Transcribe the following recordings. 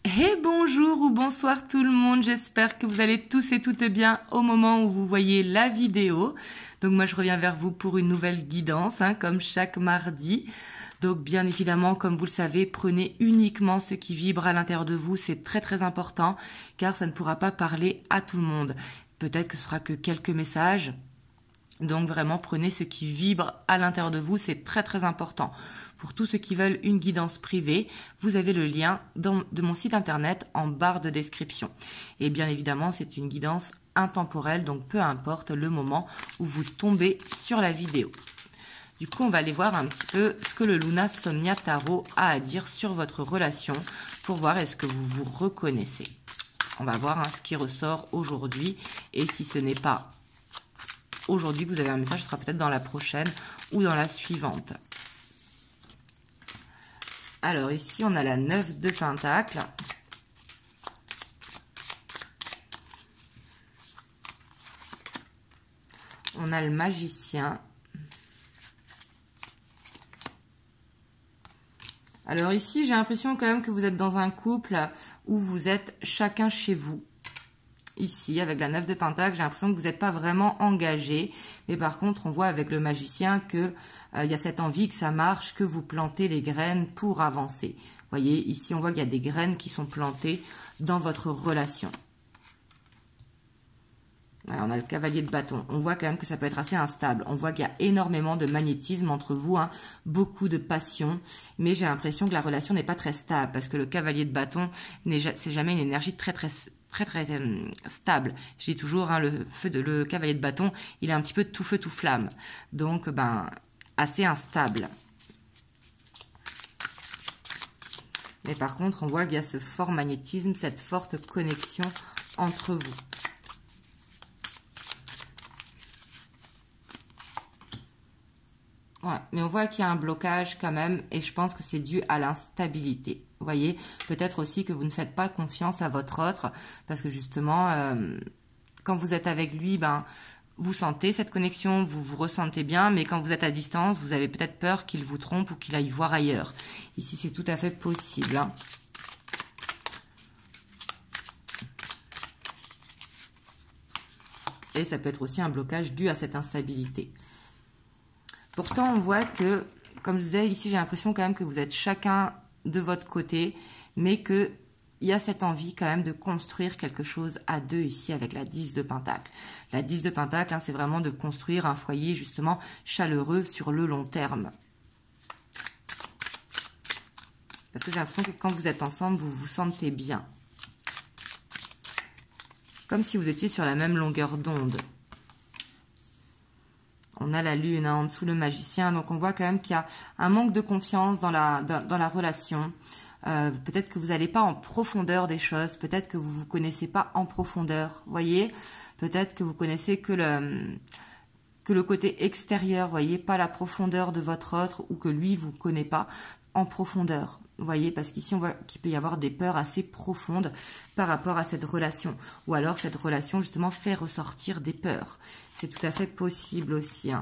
Et bonjour ou bonsoir tout le monde, j'espère que vous allez tous et toutes bien au moment où vous voyez la vidéo. Donc moi je reviens vers vous pour une nouvelle guidance, comme chaque mardi. Donc bien évidemment, comme vous le savez, prenez uniquement ce qui vibre à l'intérieur de vous, c'est très important, car ça ne pourra pas parler à tout le monde. Peut-être que ce sera que quelques messages. Donc vraiment, prenez ce qui vibre à l'intérieur de vous, c'est très important. Pour tous ceux qui veulent une guidance privée, vous avez le lien de mon site internet en barre de description. Et bien évidemment, c'est une guidance intemporelle, donc peu importe le moment où vous tombez sur la vidéo. Du coup, on va aller voir un petit peu ce que le Luna Somnia Tarot a à dire sur votre relation pour voir est-ce que vous vous reconnaissez. On va voir ce qui ressort aujourd'hui et si ce n'est pas aujourd'hui que vous avez un message, ce sera peut-être dans la prochaine ou dans la suivante. Alors ici, on a la 9 de Pentacles. On a le Magicien. Alors ici, j'ai l'impression quand même que vous êtes dans un couple où vous êtes chacun chez vous. Ici, avec la 9 de Pentacles, j'ai l'impression que vous n'êtes pas vraiment engagé. Mais par contre, on voit avec le Magicien que y a cette envie que ça marche, que vous plantez les graines pour avancer. Vous voyez, ici, on voit qu'il y a des graines qui sont plantées dans votre relation. Voilà, on a le Cavalier de bâton. On voit quand même que ça peut être assez instable. On voit qu'il y a énormément de magnétisme entre vous, beaucoup de passion. Mais j'ai l'impression que la relation n'est pas très stable parce que le Cavalier de bâton, c'est jamais une énergie très stable. Je dis toujours, le Cavalier de bâton, il est un petit peu tout feu tout flamme. Donc, assez instable. Mais par contre, on voit qu'il y a ce fort magnétisme, cette forte connexion entre vous. Ouais, mais on voit qu'il y a un blocage quand même et je pense que c'est dû à l'instabilité. Vous voyez, peut-être aussi que vous ne faites pas confiance à votre autre parce que justement, quand vous êtes avec lui, vous sentez cette connexion, vous vous ressentez bien, mais quand vous êtes à distance, vous avez peut-être peur qu'il vous trompe ou qu'il aille voir ailleurs. Ici, c'est tout à fait possible. Et ça peut être aussi un blocage dû à cette instabilité. Pourtant, on voit que, comme je disais, ici, j'ai l'impression quand même que vous êtes chacun de votre côté, mais qu'il y a cette envie quand même de construire quelque chose à deux ici avec la 10 de Pentacle. La 10 de Pentacle, c'est vraiment de construire un foyer justement chaleureux sur le long terme. Parce que j'ai l'impression que quand vous êtes ensemble, vous vous sentez bien. Comme si vous étiez sur la même longueur d'onde. On a la lune en dessous, le Magicien. Donc, on voit quand même qu'il y a un manque de confiance dans la relation. Peut-être que vous n'allez pas en profondeur des choses. Peut-être que vous ne vous connaissez pas en profondeur. Voyez, peut-être que vous connaissez que le côté extérieur. Voyez, pas la profondeur de votre autre ou que lui vous connaît pas en profondeur. Vous voyez, parce qu'ici, on voit qu'il peut y avoir des peurs assez profondes par rapport à cette relation. Ou alors, cette relation, justement, fait ressortir des peurs. C'est tout à fait possible aussi.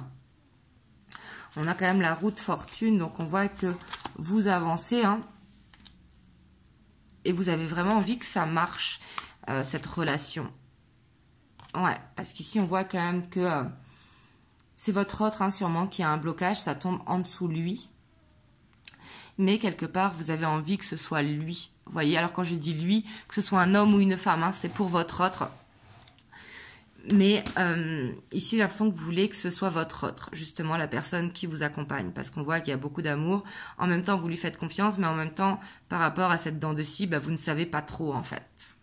On a quand même la roue de fortune. Donc, on voit que vous avancez. Et vous avez vraiment envie que ça marche, cette relation. Ouais, parce qu'ici, on voit quand même que c'est votre autre, sûrement, qui a un blocage. Ça tombe en dessous lui. Mais quelque part, vous avez envie que ce soit lui. Vous voyez, alors quand je dis lui, que ce soit un homme ou une femme, c'est pour votre autre. Mais ici, j'ai l'impression que vous voulez que ce soit votre autre, justement la personne qui vous accompagne. Parce qu'on voit qu'il y a beaucoup d'amour. En même temps, vous lui faites confiance, mais en même temps, par rapport à cette dent de scie, vous ne savez pas trop en fait.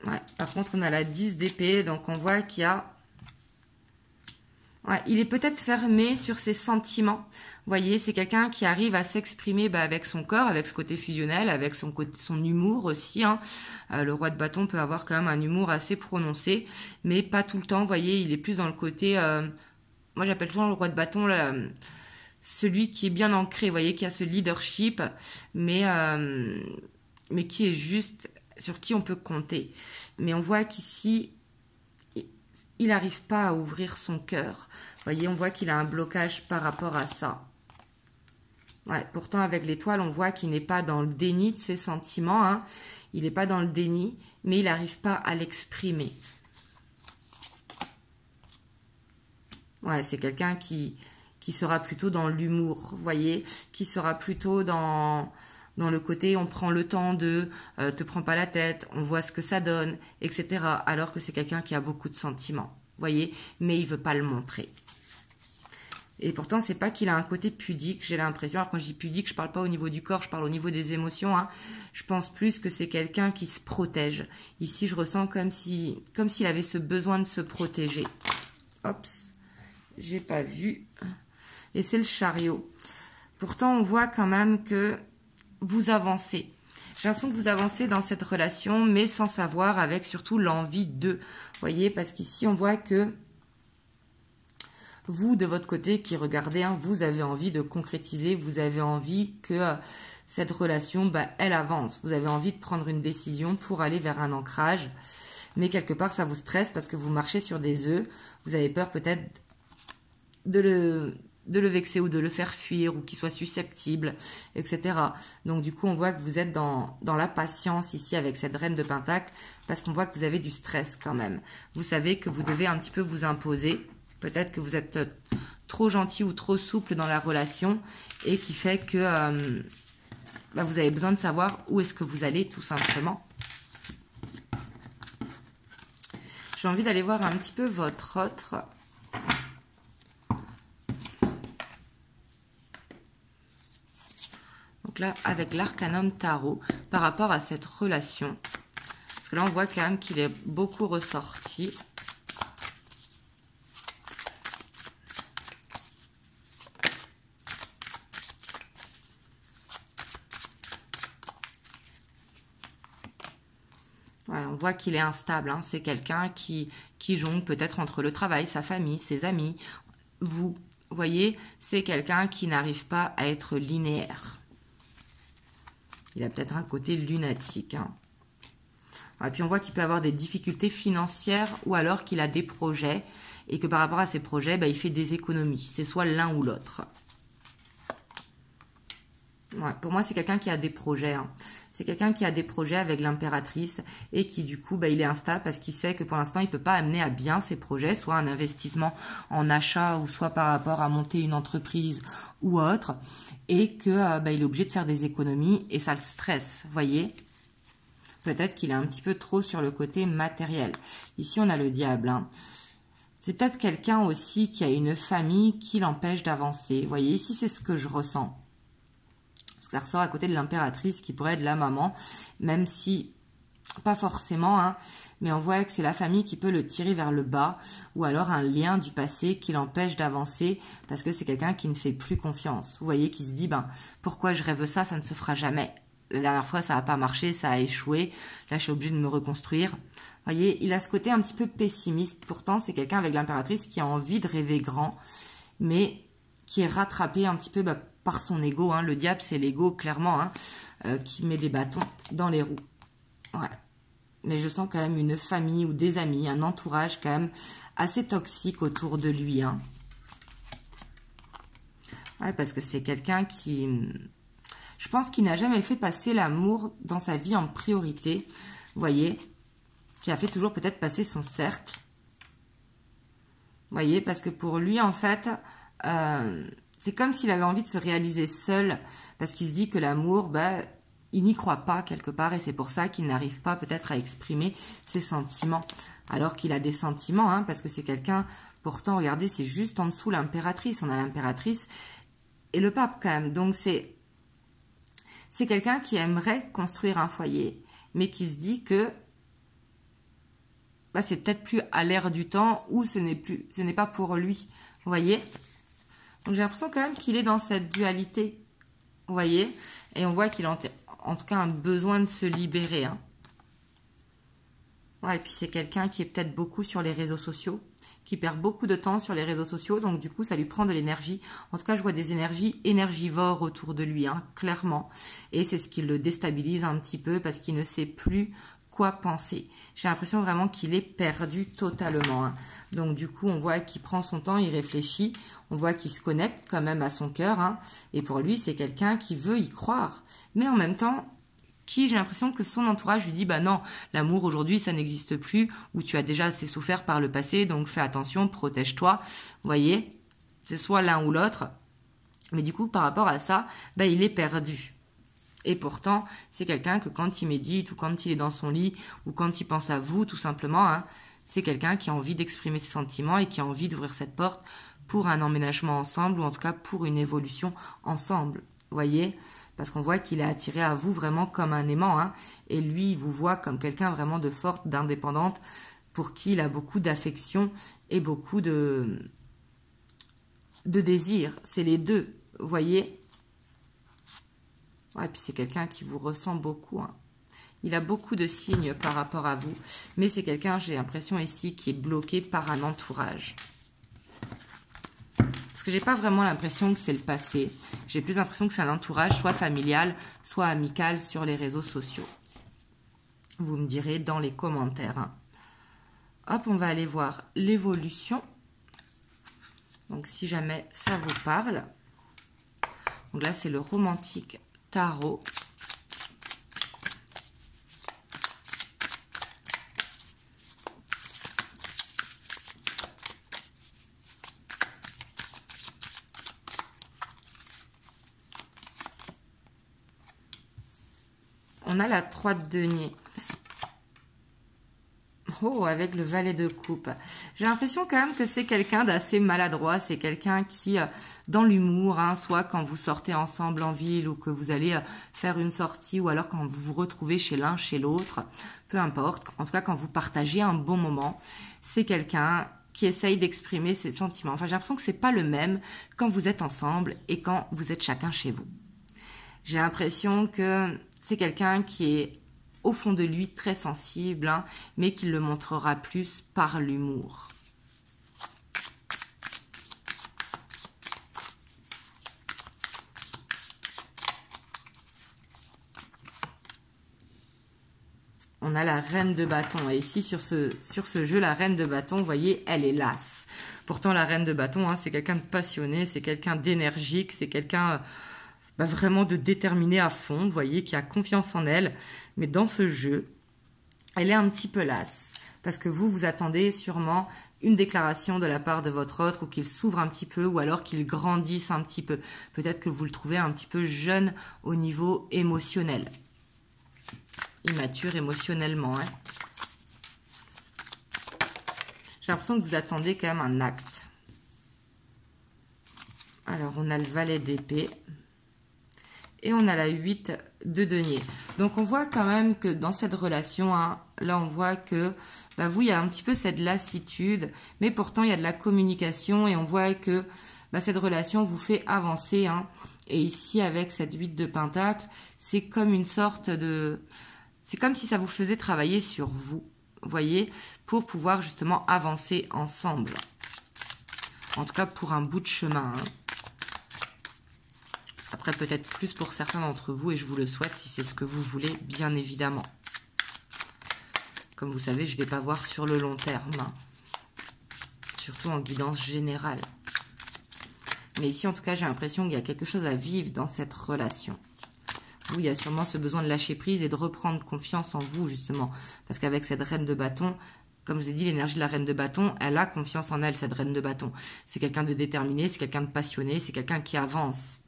Ouais, par contre, on a la 10 d'épée, donc on voit qu'il y a... Ouais, il est peut-être fermé sur ses sentiments. Vous voyez, c'est quelqu'un qui arrive à s'exprimer avec son corps, avec ce côté fusionnel, avec son humour aussi. Le roi de bâton peut avoir quand même un humour assez prononcé, mais pas tout le temps. Vous voyez, il est plus dans le côté... moi, j'appelle toujours le roi de bâton celui qui est bien ancré. Vous voyez, qui a ce leadership, mais qui est juste... sur qui on peut compter. Mais on voit qu'ici... il n'arrive pas à ouvrir son cœur. Vous voyez, on voit qu'il a un blocage par rapport à ça. Ouais, pourtant, avec l'étoile, on voit qu'il n'est pas dans le déni de ses sentiments. Hein. Il n'est pas dans le déni, mais il n'arrive pas à l'exprimer. Ouais, c'est quelqu'un qui sera plutôt dans l'humour, vous voyez, qui sera plutôt dans le côté on prend le temps de te prends pas la tête, on voit ce que ça donne, etc. Alors que c'est quelqu'un qui a beaucoup de sentiments, vous voyez, mais il veut pas le montrer. Et pourtant, c'est pas qu'il a un côté pudique, j'ai l'impression. Alors quand je dis pudique, je parle pas au niveau du corps, je parle au niveau des émotions. Hein. Je pense plus que c'est quelqu'un qui se protège. Ici, je ressens comme s'il avait ce besoin de se protéger. Hop, j'ai pas vu. Et c'est le chariot. Pourtant, on voit quand même que vous avancez. J'ai l'impression que vous avancez dans cette relation, mais sans savoir, avec surtout l'envie de. Vous voyez, parce qu'ici, on voit que vous, de votre côté, qui regardez, hein, vous avez envie de concrétiser, vous avez envie que cette relation, elle avance. Vous avez envie de prendre une décision pour aller vers un ancrage. Mais quelque part, ça vous stresse parce que vous marchez sur des œufs. Vous avez peur peut-être de le vexer ou de le faire fuir ou qu'il soit susceptible, etc. Donc du coup, on voit que vous êtes dans la patience ici avec cette reine de Pentacle parce qu'on voit que vous avez du stress quand même. Vous savez que vous devez un petit peu vous imposer. Peut-être que vous êtes trop gentil ou trop souple dans la relation et qui fait que vous avez besoin de savoir où est-ce que vous allez tout simplement. J'ai envie d'aller voir un petit peu votre autre. Donc là, avec l'Arcanum Tarot, par rapport à cette relation. Parce que là, on voit quand même qu'il est beaucoup ressorti. Ouais, on voit qu'il est instable. Hein. C'est quelqu'un qui jongle peut-être entre le travail, sa famille, ses amis. Vous voyez, c'est quelqu'un qui n'arrive pas à être linéaire. Il a peut-être un côté lunatique. Hein. Et puis on voit qu'il peut avoir des difficultés financières ou alors qu'il a des projets et que par rapport à ces projets, il fait des économies. C'est soit l'un ou l'autre. Ouais, pour moi, c'est quelqu'un qui a des projets. Hein. C'est quelqu'un qui a des projets avec l'impératrice et qui, du coup, il est instable parce qu'il sait que pour l'instant, il ne peut pas amener à bien ses projets, soit un investissement en achat ou soit par rapport à monter une entreprise ou autre, et que il est obligé de faire des économies et ça le stresse, vous voyez. Peut-être qu'il est un petit peu trop sur le côté matériel. Ici, on a le diable. Hein. C'est peut-être quelqu'un aussi qui a une famille qui l'empêche d'avancer. Vous voyez, ici, c'est ce que je ressens. Ça ressort à côté de l'impératrice qui pourrait être la maman, même si, pas forcément, hein, mais on voit que c'est la famille qui peut le tirer vers le bas, ou alors un lien du passé qui l'empêche d'avancer, parce que c'est quelqu'un qui ne fait plus confiance. Vous voyez, qui se dit, pourquoi je rêve ça, ça ne se fera jamais. La dernière fois, ça n'a pas marché, ça a échoué, là, je suis obligée de me reconstruire. Vous voyez, il a ce côté un petit peu pessimiste, pourtant, c'est quelqu'un avec l'impératrice qui a envie de rêver grand, mais qui est rattrapé un petit peu par son ego. Hein. Le diable, c'est l'ego, clairement, hein, qui met des bâtons dans les roues. Ouais. Mais je sens quand même une famille ou des amis, un entourage quand même assez toxique autour de lui. Hein. Ouais, parce que c'est quelqu'un qui... Je pense qu'il n'a jamais fait passer l'amour dans sa vie en priorité. Vous voyez, qui a fait toujours peut-être passer son cercle. Vous voyez, parce que pour lui, en fait... c'est comme s'il avait envie de se réaliser seul, parce qu'il se dit que l'amour, il n'y croit pas quelque part, et c'est pour ça qu'il n'arrive pas peut-être à exprimer ses sentiments. Alors qu'il a des sentiments, hein, parce que c'est quelqu'un, pourtant, regardez, c'est juste en dessous l'impératrice. On a l'impératrice et le pape quand même. Donc c'est quelqu'un qui aimerait construire un foyer, mais qui se dit que c'est peut-être plus à l'air du temps, ou ce n'est pas pour lui. Vous voyez ? Donc j'ai l'impression quand même qu'il est dans cette dualité, vous voyez, et on voit qu'il a en tout cas un besoin de se libérer. Hein. Ouais, et puis c'est quelqu'un qui est peut-être beaucoup sur les réseaux sociaux, qui perd beaucoup de temps sur les réseaux sociaux, donc du coup ça lui prend de l'énergie. En tout cas, je vois des énergies énergivores autour de lui, hein, clairement, et c'est ce qui le déstabilise un petit peu parce qu'il ne sait plus quoi penser. J'ai l'impression vraiment qu'il est perdu totalement. Hein. Donc du coup, on voit qu'il prend son temps, il réfléchit. On voit qu'il se connecte quand même à son cœur. Hein. Et pour lui, c'est quelqu'un qui veut y croire. Mais en même temps, j'ai l'impression que son entourage lui dit, bah non, l'amour aujourd'hui, ça n'existe plus, ou tu as déjà assez souffert par le passé, donc fais attention, protège-toi. Vous voyez, c'est soit l'un ou l'autre. Mais du coup, par rapport à ça, bah, il est perdu. Et pourtant, c'est quelqu'un que quand il médite, ou quand il est dans son lit, ou quand il pense à vous, tout simplement, hein, c'est quelqu'un qui a envie d'exprimer ses sentiments et qui a envie d'ouvrir cette porte pour un emménagement ensemble, ou en tout cas pour une évolution ensemble. Vous voyez ? Parce qu'on voit qu'il est attiré à vous vraiment comme un aimant. Hein, et lui, il vous voit comme quelqu'un vraiment de forte, d'indépendante, pour qui il a beaucoup d'affection et beaucoup de désir. C'est les deux, vous voyez. Ouais, et puis c'est quelqu'un qui vous ressent beaucoup. Hein. Il a beaucoup de signes par rapport à vous. Mais c'est quelqu'un, j'ai l'impression ici, qui est bloqué par un entourage. Parce que j'ai pas vraiment l'impression que c'est le passé. J'ai plus l'impression que c'est un entourage, soit familial, soit amical sur les réseaux sociaux. Vous me direz dans les commentaires. Hein. Hop, on va aller voir l'évolution. Donc, si jamais ça vous parle. Donc là, c'est le romantique tarot. On a la 3 de denier. Oh, avec le valet de coupe. J'ai l'impression quand même que c'est quelqu'un d'assez maladroit. C'est quelqu'un qui, dans l'humour, hein, soit quand vous sortez ensemble en ville ou que vous allez faire une sortie ou alors quand vous vous retrouvez chez l'un, chez l'autre, peu importe. En tout cas, quand vous partagez un bon moment, c'est quelqu'un qui essaye d'exprimer ses sentiments. Enfin, j'ai l'impression que c'est pas le même quand vous êtes ensemble et quand vous êtes chacun chez vous. J'ai l'impression que c'est quelqu'un qui est au fond de lui très sensible, hein, mais qui le montrera plus par l'humour. On a la reine de bâton. Et ici, sur ce jeu, la reine de bâton, vous voyez, elle est lasse. Pourtant, la reine de bâton, hein, c'est quelqu'un de passionné, c'est quelqu'un d'énergique, c'est quelqu'un vraiment de déterminé à fond, vous voyez, qui a confiance en elle. Mais dans ce jeu, elle est un petit peu lasse. Parce que vous attendez sûrement une déclaration de la part de votre autre, ou qu'il s'ouvre un petit peu, ou alors qu'il grandisse un petit peu. Peut-être que vous le trouvez un petit peu jeune au niveau émotionnel. Immature émotionnellement. Hein. J'ai l'impression que vous attendez quand même un acte. Alors, on a le valet d'épée. Et on a la 8 de denier. Donc, on voit quand même que dans cette relation, hein, là, on voit que vous, il y a un petit peu cette lassitude. Mais pourtant, il y a de la communication. Et on voit que cette relation vous fait avancer. Hein. Et ici, avec cette 8 de pentacle, c'est comme une sorte de... C'est comme si ça vous faisait travailler sur vous. Vous voyez, pour pouvoir justement avancer ensemble. En tout cas, pour un bout de chemin. Hein. Après, peut-être plus pour certains d'entre vous, et je vous le souhaite si c'est ce que vous voulez, bien évidemment. Comme vous savez, je ne vais pas voir sur le long terme. Hein. Surtout en guidance générale. Mais ici, en tout cas, j'ai l'impression qu'il y a quelque chose à vivre dans cette relation. Vous, il y a sûrement ce besoin de lâcher prise et de reprendre confiance en vous, justement. Parce qu'avec cette reine de bâton, comme je vous ai dit, l'énergie de la reine de bâton, elle a confiance en elle, cette reine de bâton. C'est quelqu'un de déterminé, c'est quelqu'un de passionné, c'est quelqu'un qui avance.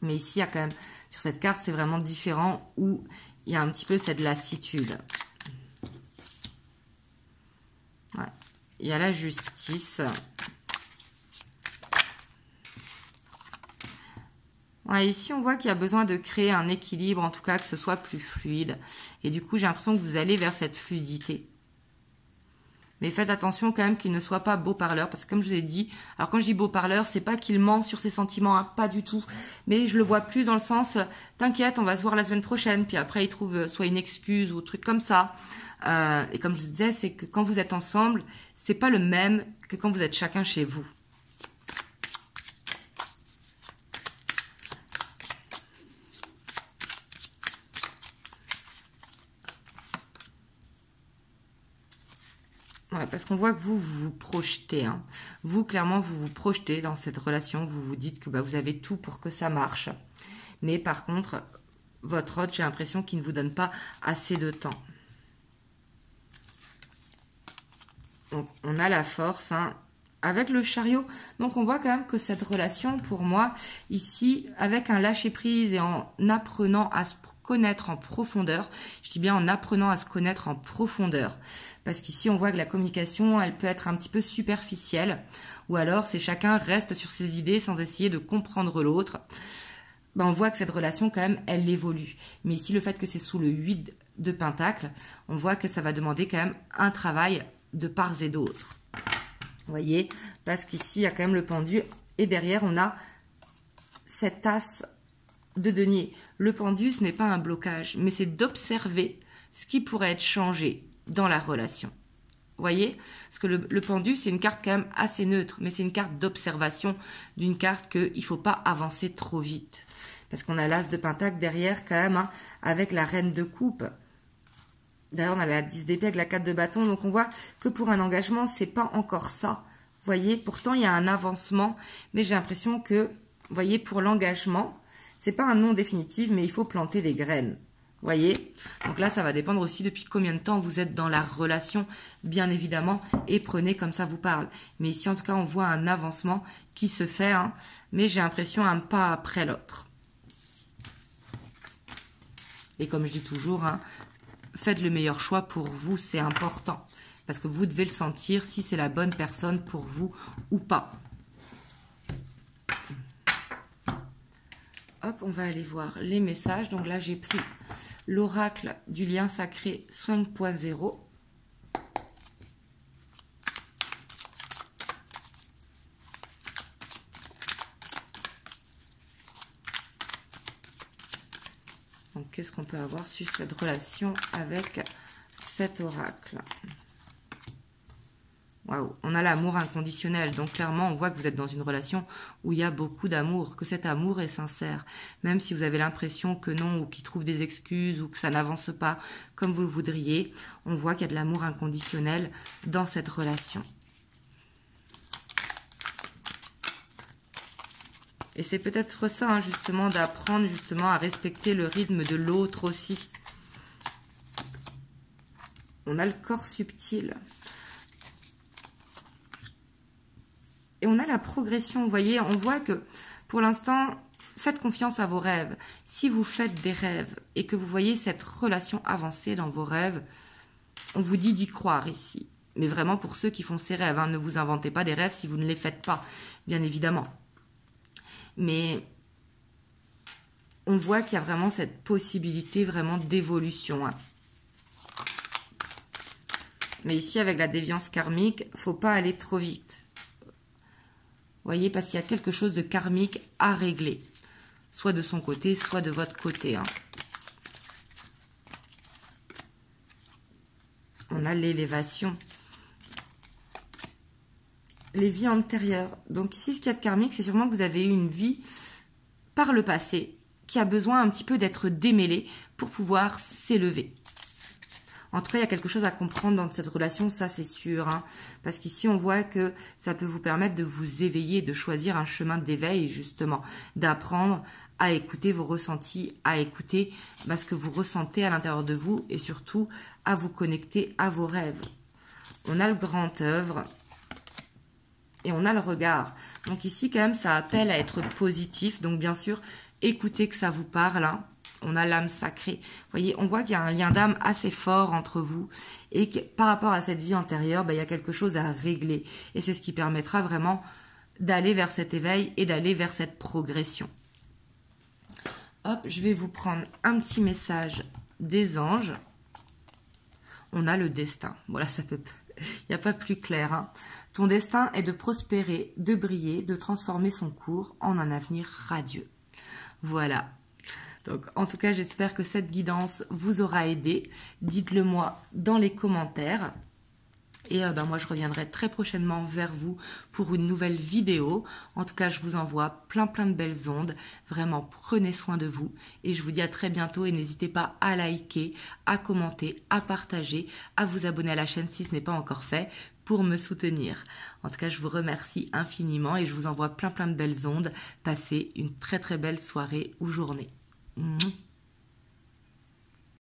Mais ici, il y a quand même, sur cette carte, c'est vraiment différent où il y a un petit peu cette lassitude. Ouais. Il y a la justice. Ouais, ici, on voit qu'il y a besoin de créer un équilibre, en tout cas que ce soit plus fluide. Et du coup, j'ai l'impression que vous allez vers cette fluidité. Mais faites attention quand même qu'il ne soit pas beau parleur. Parce que comme je vous ai dit, alors quand je dis beau parleur, c'est pas qu'il ment sur ses sentiments, hein, pas du tout. Mais je le vois plus dans le sens, t'inquiète, on va se voir la semaine prochaine. Puis après, il trouve soit une excuse ou un truc comme ça. Et comme je vous disais, c'est que quand vous êtes ensemble, c'est pas le même que quand vous êtes chacun chez vous. Ouais, parce qu'on voit que vous vous projetez. Hein. Vous, clairement, vous vous projetez dans cette relation. Vous vous dites que bah, vous avez tout pour que ça marche. Mais par contre, votre hôte, j'ai l'impression qu'il ne vous donne pas assez de temps. Donc, on a la force, hein, avec le chariot. Donc, on voit quand même que cette relation, pour moi, ici, avec un lâcher-prise et en apprenant à se connaître en profondeur, je dis bien en apprenant à se connaître en profondeur, parce qu'ici, on voit que la communication, elle peut être un petit peu superficielle, ou alors, c'est chacun reste sur ses idées sans essayer de comprendre l'autre. Ben, on voit que cette relation, quand même, elle évolue. Mais ici, le fait que c'est sous le 8 de Pentacle, on voit que ça va demander quand même un travail de part et d'autre. Vous voyez, parce qu'ici, il y a quand même le pendu. Et derrière, on a cette as de denier. Le pendu, ce n'est pas un blocage, mais c'est d'observer ce qui pourrait être changé dans la relation. Vous voyez, parce que le pendu, c'est une carte quand même assez neutre, mais c'est une carte d'observation d'une carte qu'il ne faut pas avancer trop vite. Parce qu'on a l'as de Pentacle derrière quand même, hein, avec la reine de coupe. D'ailleurs, on a la 10 d'épée avec la 4 de bâton. Donc, on voit que pour un engagement, c'est pas encore ça. Vous voyez, pourtant, il y a un avancement. Mais j'ai l'impression que, vous voyez, pour l'engagement, c'est pas un non définitif, mais il faut planter des graines. Vous voyez? Donc là, ça va dépendre aussi depuis combien de temps vous êtes dans la relation, bien évidemment. Et prenez comme ça vous parle. Mais ici, en tout cas, on voit un avancement qui se fait. Hein, mais j'ai l'impression un pas après l'autre. Et comme je dis toujours, hein, faites le meilleur choix pour vous, c'est important. Parce que vous devez le sentir si c'est la bonne personne pour vous ou pas. Hop, on va aller voir les messages. Donc là, j'ai pris l'oracle du lien sacré 5.0. Donc, qu'est-ce qu'on peut avoir sur cette relation avec cet oracle? Waouh, on a l'amour inconditionnel. Donc, clairement, on voit que vous êtes dans une relation où il y a beaucoup d'amour, que cet amour est sincère. Même si vous avez l'impression que non, ou qu'il trouve des excuses, ou que ça n'avance pas comme vous le voudriez, on voit qu'il y a de l'amour inconditionnel dans cette relation. Et c'est peut-être ça, hein, justement, d'apprendre justement à respecter le rythme de l'autre aussi. On a le corps subtil. Et on a la progression, vous voyez, on voit que pour l'instant, faites confiance à vos rêves. Si vous faites des rêves et que vous voyez cette relation avancer dans vos rêves, on vous dit d'y croire ici. Mais vraiment pour ceux qui font ces rêves, hein, ne vous inventez pas des rêves si vous ne les faites pas, bien évidemment. Mais on voit qu'il y a vraiment cette possibilité vraiment d'évolution. Hein. Mais ici, avec la déviance karmique, il ne faut pas aller trop vite. Vous voyez, parce qu'il y a quelque chose de karmique à régler. Soit de son côté, soit de votre côté. Hein. On a l'élévation. Les vies antérieures. Donc ici, ce qu'il y a de karmique, c'est sûrement que vous avez eu une vie par le passé qui a besoin un petit peu d'être démêlée pour pouvoir s'élever. En tout cas, il y a quelque chose à comprendre dans cette relation, ça c'est sûr. Hein, parce qu'ici, on voit que ça peut vous permettre de vous éveiller, de choisir un chemin d'éveil, justement, d'apprendre à écouter vos ressentis, à écouter ce que vous ressentez à l'intérieur de vous et surtout à vous connecter à vos rêves. On a le grand œuvre. Et on a le regard. Donc ici, quand même, ça appelle à être positif. Donc, bien sûr, écoutez que ça vous parle. Hein. On a l'âme sacrée. Vous voyez, on voit qu'il y a un lien d'âme assez fort entre vous. Et que par rapport à cette vie antérieure, il y a quelque chose à régler. Et c'est ce qui permettra vraiment d'aller vers cet éveil et d'aller vers cette progression. Hop, je vais vous prendre un petit message des anges. On a le destin. Voilà, ça peut... Il n'y a pas plus clair. Hein. Ton destin est de prospérer, de briller, de transformer son cours en un avenir radieux. Voilà. Donc, en tout cas, j'espère que cette guidance vous aura aidé. Dites-le moi dans les commentaires. Et moi, je reviendrai très prochainement vers vous pour une nouvelle vidéo. En tout cas, je vous envoie plein de belles ondes. Vraiment, prenez soin de vous. Et je vous dis à très bientôt. Et n'hésitez pas à liker, à commenter, à partager, à vous abonner à la chaîne si ce n'est pas encore fait pour me soutenir. En tout cas, je vous remercie infiniment et je vous envoie plein de belles ondes. Passez une très belle soirée ou journée.